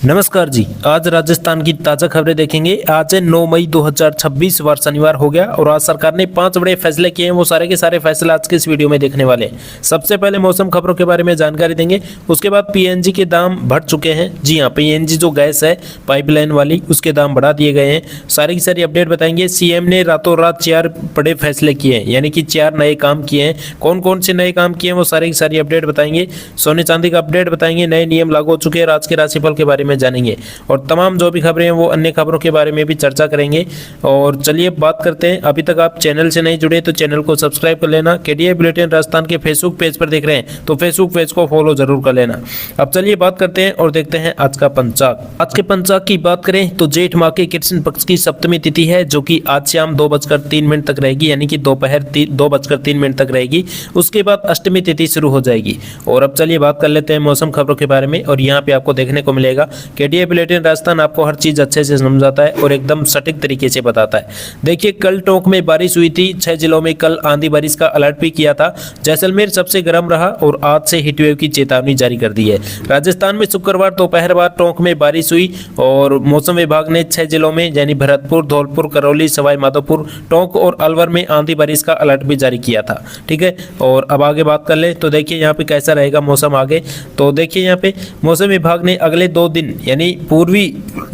नमस्कार जी। आज राजस्थान की ताज़ा खबरें देखेंगे। आज है 9 मई 2026, वार शनिवार हो गया और आज सरकार ने 5 बड़े फैसले किए हैं। वो सारे के सारे फैसले आज के इस वीडियो में देखने वाले हैं। सबसे पहले मौसम खबरों के बारे में जानकारी देंगे, उसके बाद पीएनजी के दाम बढ़ चुके हैं। जी हाँ, पीएनजी जो गैस है पाइपलाइन वाली, उसके दाम बढ़ा दिए गए हैं। सारी की सारी अपडेट बताएंगे। सीएम ने रातों रात 4 बड़े फैसले किए हैं, यानी कि 4 नए काम किए हैं। कौन कौन से नए काम किए हैं वो सारी की सारी अपडेट बताएंगे। सोने चांदी का अपडेट बताएंगे। नए नियम लागू हो चुके हैं। आज के राशिफल के बारे में जानेंगे और तमाम जो भी खबरें हैं वो अन्य खबरों के बारे में भी चर्चा करेंगे। और चलिए बात करते हैं। अभी तक आप चैनल से नहीं जुड़े तो चैनल को सब्सक्राइब कर लेना। केडीए बुलेटिन राजस्थान के फेसबुक पेज पर देख रहे हैं तो फेसबुक पेज को फॉलो जरूर कर लेना। अब चलिए बात करते हैं और देखते हैं आज का पंचांग। आज के पंचांग की बात करें तो जेठ माह के कृष्ण पक्ष की सप्तमी तिथि है, जो कि आज शाम 2:03 तक रहेगी, यानी कि दोपहर 2:03 तक रहेगी। उसके बाद अष्टमी तिथि शुरू हो जाएगी। और अब चलिए बात कर लेते हैं मौसम खबरों के बारे में। और यहाँ पे आपको देखने को मिलेगा केडीए बुलेटिन राजस्थान आपको हर चीज अच्छे से समझाता है और एकदम सटीक तरीके से बताता है। देखिए, कल टोंक में बारिश हुई थी। 6 जिलों में कल आंधी बारिश का अलर्ट भी किया था। जैसलमेर सबसे गर्म रहा और आज से हीटवेव की चेतावनी जारी कर दी है। राजस्थान में शुक्रवार दोपहर बाद टोंक में बारिश हुई और मौसम विभाग ने 6 जिलों में यानी भरतपुर, धौलपुर, करौली, सवाई माधोपुर, टोंक और अलवर में आंधी बारिश का अलर्ट भी जारी किया था। ठीक है, और अब आगे बात कर ले तो देखिए यहाँ पे कैसा रहेगा मौसम आगे। तो देखिए यहाँ पे मौसम विभाग ने अगले 2 दिन यानी पूर्वी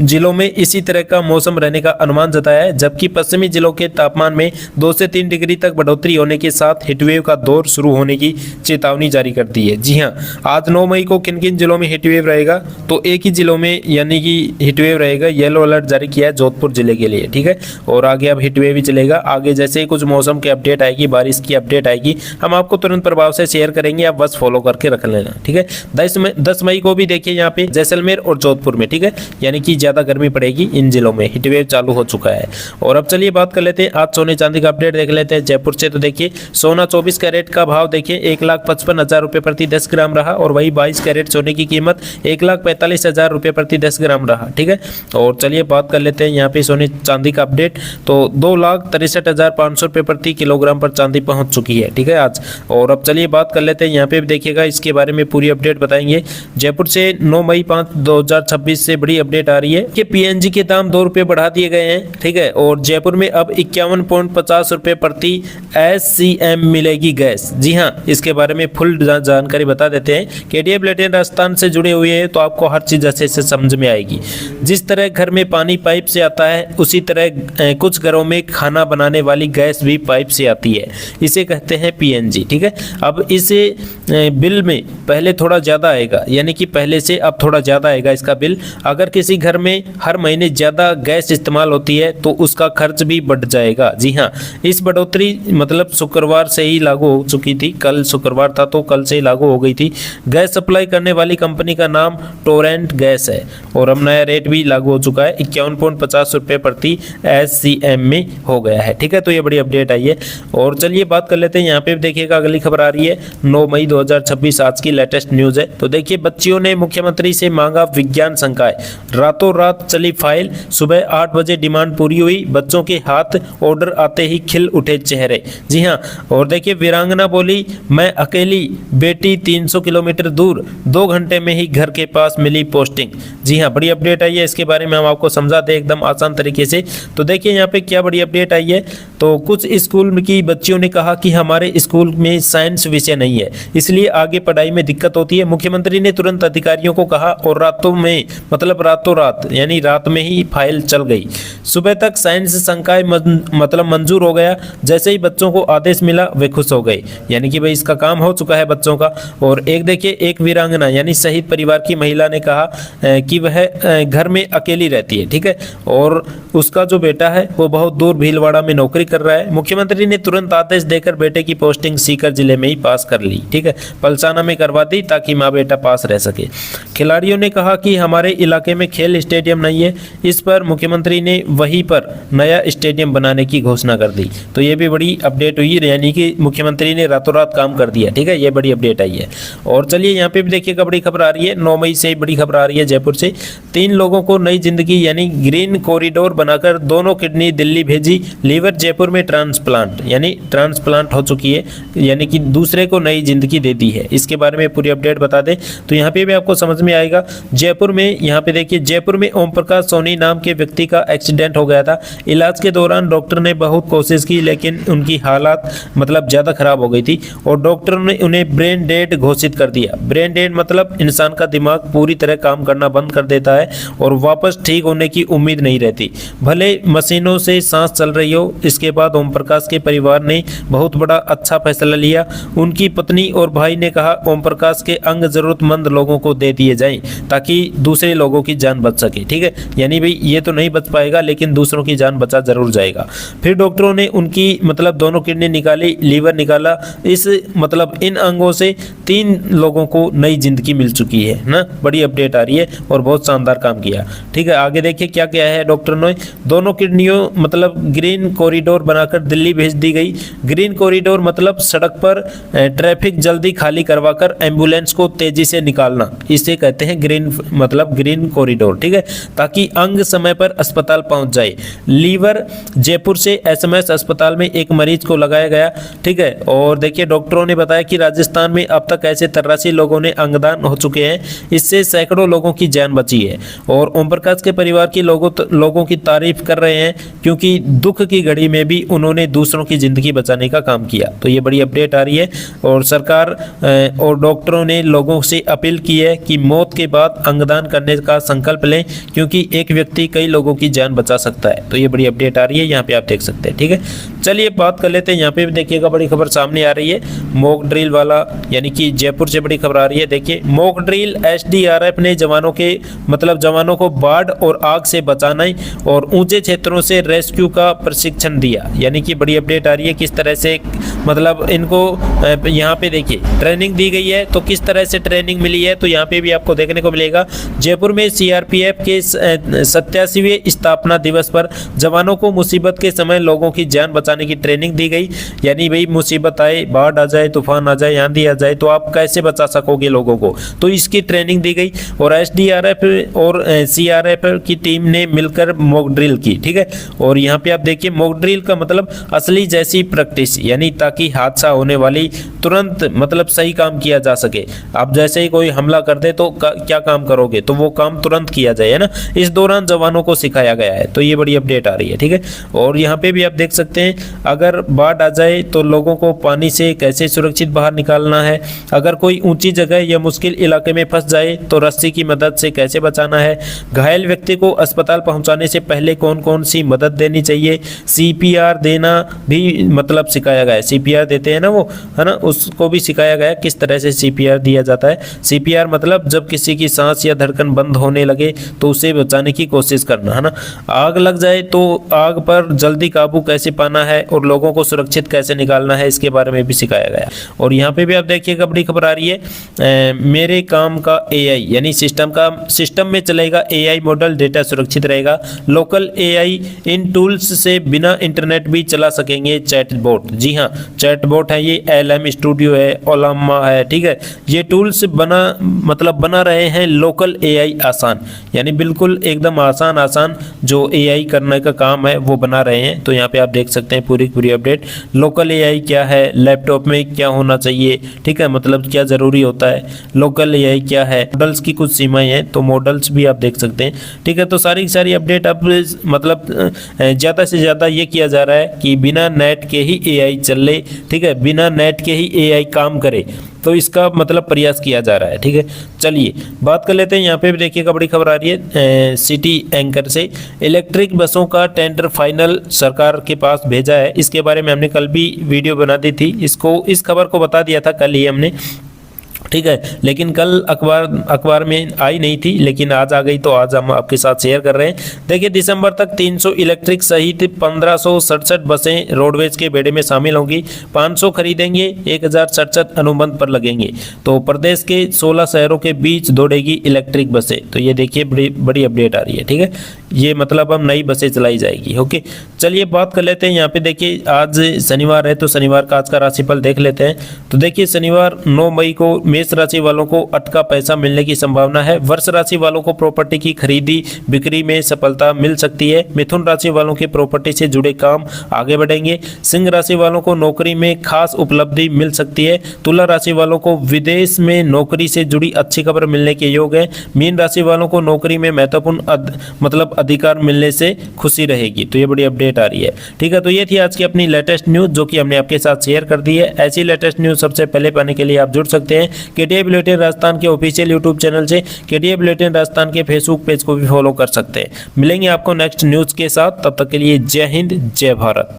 जिलों में इसी तरह का मौसम रहने का अनुमान जताया है, जबकि पश्चिमी जिलों के तापमान में 2 से 3 डिग्री तक बढ़ोतरी होने के साथ हीटवेव का दौर शुरू होने की चेतावनी जारी कर दी है। जी हां, आज 9 मई को किन किन जिलों में हीटवेव रहेगा तो एक ही जिलों में यानी कि हीटवेव रहेगा। येलो अलर्ट जारी किया है जोधपुर जिले के लिए। ठीक है, और आगे अब हीटवेव ही चलेगा। आगे जैसे ही कुछ मौसम की अपडेट आएगी, बारिश की अपडेट आएगी, हम आपको तुरंत प्रभाव से शेयर करेंगे। आप बस फॉलो करके रख लेना। ठीक है, 10 मई को भी देखिए यहाँ पे जैसलमेर और जोधपुर में, ठीक है, यानी कि ज्यादा गर्मी पड़ेगी इन जिलों में। हीटवेव चालू हो चुका है। और अब चलिए बात कर लेते हैं आज सोने चांदी का अपडेट देख लेते हैं जयपुर से। तो देखिए, सोना 24 कैरेट का भाव देखिए 1,55,000 रुपए प्रति 10 ग्राम रहा और वही 22 कैरेट सोने की कीमत 1,45,000 रुपए प्रति 10 ग्राम रहा। ठीक है, और चलिए बात कर लेते हैं यहाँ पे सोने चांदी का अपडेट। तो 2,63,500 रुपए प्रति किलोग्राम पर चांदी पहुंच चुकी है। ठीक है आज। और अब चलिए बात कर लेते हैं यहाँ पे भी देखिएगा, इसके बारे में पूरी अपडेट बताएंगे। जयपुर से 9 मई 5, 2026 से बड़ी अपडेट आ रही है कि पीएनजी के दाम 2 रुपए बढ़ा दिए गए हैं। ठीक है, और जयपुर में अब 51.50 रुपए प्रति SCM मिलेगी गैस। जी हां, इसके बारे में फुल जानकारी बता देते हैं। केडीए बुलेटिन राजस्थान से जुड़े हुए हैं तो आपको हर चीज अच्छे से समझ में आएगी। जिस तरह घर में पानी पाइप से आता है, उसी तरह कुछ घरों में खाना बनाने वाली गैस भी पाइप से आती है। इसे कहते हैं पीएनजी। ठीक है, अब इसे बिल में पहले थोड़ा ज्यादा आएगा, यानी कि पहले से अब थोड़ा ज्यादा आएगा इसका बिल। अगर किसी घर में हर महीने ज्यादा गैस इस्तेमाल होती है तो उसका खर्च भी बढ़ जाएगा। जी हाँ, इस बढ़ोतरी मतलब शुक्रवार से ही लागू हो चुकी थी। कल शुक्रवार था तो कल से ही लागू हो गई थी। गैस सप्लाई करने वाली कंपनी का नाम टोरेंट गैस है और अब नया रेट भी लागू हो चुका है। 51.50 रुपए प्रति SCM में हो गया है। ठीक है, तो ये बड़ी अपडेट आई है। और चलिए बात कर लेते हैं, यहाँ पे देखिएगा अगली खबर आ रही है 9 मई 2026 आज की लेटेस्ट न्यूज है। तो देखिए, बच्चियों ने मुख्यमंत्री से मांगा विज्ञान संकाय। रातों रात चली फाइल, सुबह 8 बजे डिमांड पूरी हुई। बच्चों के हाथ ऑर्डर आते ही खिल उठे चेहरे। जी हाँ, और देखिए वीरांगना बोली, मैं अकेली, बेटी 300 किलोमीटर दूर, 2 घंटे में ही घर के पास मिली पोस्टिंग। जी हाँ, बड़ी अपडेट आई है। इसके बारे में हम आपको समझाते हैं एकदम आसान तरीके से। तो देखिए यहाँ पे क्या बड़ी अपडेट आई है। तो कुछ स्कूल की बच्चियों ने कहा कि हमारे स्कूल में साइंस विषय नहीं है, इसलिए आगे पढ़ाई में दिक्कत होती है। मुख्यमंत्री ने तुरंत अधिकारियों को कहा और रातों में मतलब रातों रात यानी रात में ही फाइल चल गई। सुबह तक साइंस संकाय मतलब मंजूर हो गया। जैसे ही बच्चों को आदेश मिला वे खुश हो गए, यानी कि भाई इसका काम हो चुका है बच्चों का। और एक देखिए, एक वीरांगना यानी शहीद परिवार की महिला ने कहा कि वह घर में अकेली रहती है। ठीक है, और उसका जो बेटा है वो बहुत दूर भीलवाड़ा में नौकरी कर रहा है। मुख्यमंत्री ने तुरंत आदेश देकर बेटे की पोस्टिंग सीकर जिले में ही पास कर ली। ठीक है, पलसाना में करवा दी ताकि माँ बेटा पास रह सके। खिलाड़ियों ने कहा कि हमारे इलाके में खेल स्टेडियम नहीं है। इस पर मुख्यमंत्री ने वहीं पर नया स्टेडियम बनाने की घोषणा कर दी। तो ये भी बड़ी अपडेट हुई, यानी कि मुख्यमंत्री ने रातों रात काम कर दिया। ठीक है, ये बड़ी अपडेट आई है। और चलिए यहाँ पे भी देखिएगा बड़ी खबर आ रही है 9 मई से बड़ी खबर आ रही है जयपुर से। 3 लोगों को नई जिंदगी यानी ग्रीन कॉरिडोर बनाकर दोनों किडनी दिल्ली भेजी। लीवर जयपुर में ट्रांसप्लांट यानी ट्रांसप्लांट हो चुकी है, यानी कि दूसरे को नई जिंदगी दे दी है। इसके बारे में पूरी अपडेट बता दें तो यहाँ पे भी आपको समझ में आएगा। जयपुर जयपुर में, यहाँ पे देखिए जयपुर में ओम प्रकाश सोनी नाम के व्यक्ति का एक्सीडेंट हो गया था। इलाज के दौरान डॉक्टर ने बहुत कोशिश की लेकिन उनकी हालत मतलब ज़्यादा खराब हो गई थी और डॉक्टर ने उन्हें ब्रेन डेड घोषित कर दिया। ब्रेन डेड मतलब इंसान का दिमाग पूरी तरह काम करना बंद कर देता है और वापस ठीक होने की उम्मीद नहीं रहती, भले मशीनों से सांस चल रही हो। इसके बाद ओम प्रकाश के परिवार ने बहुत बड़ा अच्छा फैसला लिया। उनकी पत्नी और भाई ने कहा ओम प्रकाश के अंग जरूरतमंद लोगों को दे दिए जाएं ताकि दूसरे लोगों की जान बच सके। ठीक है, यानी भाई ये तो नहीं बच पाएगा लेकिन दूसरों की जान बचा जरूर जाएगा। फिर डॉक्टरों ने उनकी मतलब दोनों किडनी निकाली, लीवर निकाला। इस मतलब इन अंगों से 3 लोगों को नई जिंदगी मिल चुकी है ना। बड़ी अपडेट आ रही है और बहुत शानदार काम किया। ठीक है, आगे देखिए क्या क्या है। डॉक्टर ने दोनों किडनियों मतलब ग्रीन कॉरिडोर बनाकर दिल्ली भेज दी गई। ग्रीन कॉरिडोर मतलब सड़क पर ट्रैफिक जल्दी खाली करवाकर एम्बुलेंस को तेजी से निकालना, इसे कहते हैं ग्रीन मतलब ग्रीन कॉरिडोर। ठीक है, ताकि अंग समय पर अस्पताल पहुंच जाए। लीवर जयपुर से एसएमएस अस्पताल में एक मरीज को लगाया गया। ठीक है, और देखिए डॉक्टरों ने बताया कि राजस्थान में अब तक ऐसे 83 लोगों ने अंगदान हो चुके हैं। इससे सैकड़ों लोगों की जान बची है और ओम प्रकाश के परिवार के लोगों की तारीफ कर रहे हैं क्योंकि दुख की घड़ी में भी उन्होंने दूसरों की जिंदगी बचाने का काम किया। तो ये बड़ी अपडेट आ रही है और सरकार और डॉक्टरों ने लोगों से अपील की है कि मौत के बाद अंगदान करने का संकल्प लें क्योंकि एक व्यक्ति कई लोगों की जान बचा सकता है। तो ये बड़ी अपडेट आ रही है, यहाँ पे आप देख सकते हैं। ठीक है, चलिए बात कर लेते हैं। यहाँ पे भी देखिएगा बड़ी खबर सामने आ रही है मॉक ड्रिल वाला, यानी कि जयपुर से बड़ी खबर आ रही है। देखिए मॉक ड्रिल, एसडीआरएफ ने जवानों को बाढ़ और आग से बचाने और ऊंचे क्षेत्रों से रेस्क्यू का प्रशिक्षण दिया। यानी कि बड़ी अपडेट आ रही है किस तरह से मतलब इनको यहाँ पे देखिए ट्रेनिंग दी गई है। तो किस तरह से ट्रेनिंग मिली है तो यहाँ पे भी आपको देखने को मिलेगा। जयपुर में सीआरपीएफ के 87वें स्थापना दिवस पर जवानों को मुसीबत के समय लोगों की जान बचाने की ट्रेनिंग दी गई। यानी भाई मुसीबत आए, बाढ़ आ जाए, तूफान आ जाए, आंधी आ जाए तो आप कैसे बचा सकोगे लोगों को, तो इसकी ट्रेनिंग दी गई। और एसडीआरएफ और सीआरएफ की टीम ने मिलकर मॉक ड्रिल की। ठीक है, और यहाँ पे आप देखिए मॉक ड्रिल का मतलब असली जैसी प्रैक्टिस, यानी ताकि हादसा होने वाली तुरंत मतलब सही काम किया जा सके। आप जैसे ही कोई हमला कर दे तो क्या काम करोगे, तो वो काम तुरंत किया जाए, है ना। इस दौरान जवानों को सिखाया गया है। तो ये बड़ी अपडेट आ रही है। ठीक है, और यहाँ पे भी आप देख सकते हैं अगर बाढ़ आ जाए तो लोगों को पानी से कैसे सुरक्षित बाहर निकालना है। अगर कोई ऊंची जगह या मुश्किल इलाके में फंस जाए तो रस्सी की मदद से कैसे बचाना है। घायल व्यक्ति को अस्पताल पहुंचाने से पहले कौन कौन सी मदद देनी चाहिए। सीपीआर देना भी मतलब सिखाया गया है। सीपीआर देते हैं ना वो, है ना, उसको भी सिखाया गया किस तरह से सीपीआर दिया जाता है। सीपीआर मतलब जब किसी की सांस या धड़कन बंद होने लगे तो उसे बचाने की कोशिश करना, है ना। आग लग जाए तो आग पर जल्दी काबू कैसे पाना है और लोगों को सुरक्षित कैसे निकालना है, इसके बारे में भी सिखाया गया। और यहाँ पे भी आप देखिएगा बड़ी खबर आ रही है मेरे काम का एआई, यानी सिस्टम में चलेगा एआई मॉडल, डेटा सुरक्षित रहेगा। लोकल एआई इन टूल्स से बिना इंटरनेट भी चला सकेंगे चैटबॉट। जी हाँ, चैटबॉट है ये, एलएम स्टूडियो है, ओलामा है। ठीक है, ये टूल्स बना रहे हैं लोकल एआई आसान, यानी बिल्कुल एकदम आसान जो एआई करने का काम है वो बना रहे हैं। तो यहाँ पे आप देख सकते हैं पूरी अपडेट। लोकल एआई क्या है, लैपटॉप में क्या होना चाहिए, ठीक है, मतलब क्या जरूरी होता है, लोकल एआई क्या है, मॉडल्स की कुछ सीमाएं हैं तो मॉडल्स भी आप देख सकते हैं। ठीक है, तो सारी अपडेट अब मतलब ज़्यादा से ज़्यादा ये किया जा रहा है कि बिना नेट के ही एआई चले। ठीक है, बिना नेट के ही एआई काम करे, तो इसका मतलब प्रयास किया जा रहा है। ठीक है, चलिए बात कर लेते हैं। यहाँ पे भी देखिएगा बड़ी खबर आ रही है सिटी एंकर से, इलेक्ट्रिक बसों का टेंडर फाइनल सरकार के पास भेजा है। इसके बारे में हमने कल भी वीडियो बना दी थी, इस खबर को बता दिया था कल ही हमने। ठीक है, लेकिन कल अखबार में आई नहीं थी, लेकिन आज आ गई तो आज हम आपके साथ शेयर कर रहे हैं। देखिए दिसंबर तक 300 इलेक्ट्रिक सहित 1567 बसें रोडवेज के बेड़े में शामिल होंगी। 500 खरीदेंगे, 1067 अनुबंध पर लगेंगे। तो प्रदेश के 16 शहरों के बीच दौड़ेगी इलेक्ट्रिक बसें। तो ये देखिए बड़ी अपडेट आ रही है। ठीक है, ये मतलब अब नई बसें चलाई जाएगी। ओके, चलिए बात कर लेते हैं। यहाँ पे देखिए आज शनिवार है तो शनिवार का आज का राशिफल देख लेते हैं। तो देखिए शनिवार 9 मई को मेष राशि वालों को अटका पैसा मिलने की संभावना है। वृष राशि वालों को प्रॉपर्टी की खरीदी बिक्री में सफलता मिल सकती है। मिथुन राशि वालों के प्रॉपर्टी से जुड़े काम आगे बढ़ेंगे। सिंह राशि वालों को नौकरी में खास उपलब्धि मिल सकती है। तुला राशि वालों को विदेश में नौकरी से जुड़ी अच्छी खबर मिलने के योग है। मीन राशि वालों को नौकरी में महत्वपूर्ण मतलब अधिकार मिलने से खुशी रहेगी। तो ये बड़ी अपडेट आ रही है। ठीक है, तो ये थी आज की अपनी लेटेस्ट न्यूज जो कि हमने आपके साथ शेयर कर दी है। ऐसी लेटेस्ट न्यूज सबसे पहले पाने के लिए आप जुड़ सकते हैं केटीआई बुलेटिन राजस्थान के ऑफिशियल यूट्यूब चैनल से। केटीआई बुलेटिन राजस्थान के फेसबुक पेज को भी फॉलो कर सकते हैं। मिलेंगे आपको नेक्स्ट न्यूज के साथ, तब तक के लिए जय हिंद जय भारत।